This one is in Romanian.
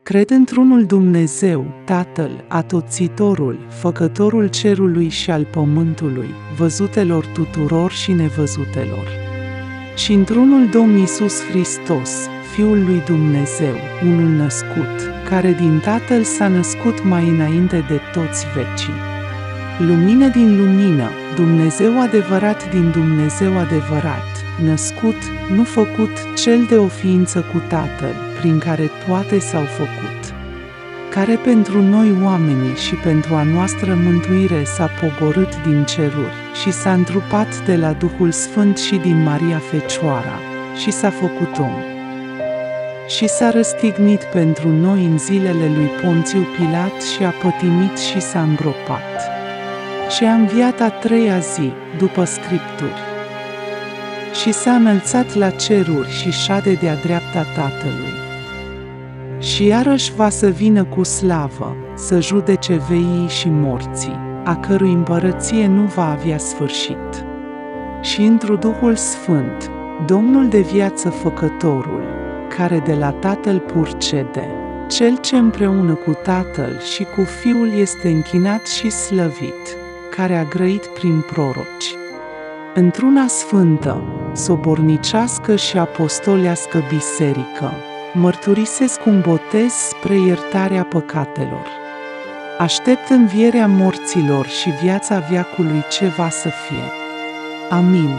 Cred într-unul Dumnezeu, Tatăl, Atotțitorul, Făcătorul cerului și al pământului, văzutelor tuturor și nevăzutelor. Și într-unul Domn Iisus Hristos, Fiul lui Dumnezeu, unul născut, care din Tatăl s-a născut mai înainte de toți vecii. Lumină din lumină, Dumnezeu adevărat din Dumnezeu adevărat, născut, nu făcut, cel de o ființă cu Tatăl, prin care toate s-au făcut, care pentru noi oamenii și pentru a noastră mântuire s-a pogorât din ceruri și s-a întrupat de la Duhul Sfânt și din Maria Fecioara și s-a făcut om. Și s-a răstignit pentru noi în zilele lui Ponțiu Pilat și a pătimit și s-a îngropat. Și a înviat a treia zi, după Scripturi. Și s-a înălțat la ceruri și șade de-a dreapta Tatălui. Și iarăși va să vină cu slavă, să judece veii și morții, a cărui împărăție nu va avea sfârșit. Și întru Duhul Sfânt, Domnul de viață Făcătorul, care de la Tatăl purcede, Cel ce împreună cu Tatăl și cu Fiul este închinat și slăvit, care a grăit prin proroci, într-una sfântă, sobornicească și apostolească biserică, mărturisesc un botez spre iertarea păcatelor. Aștept învierea morților și viața veacului ce va să fie. Amin.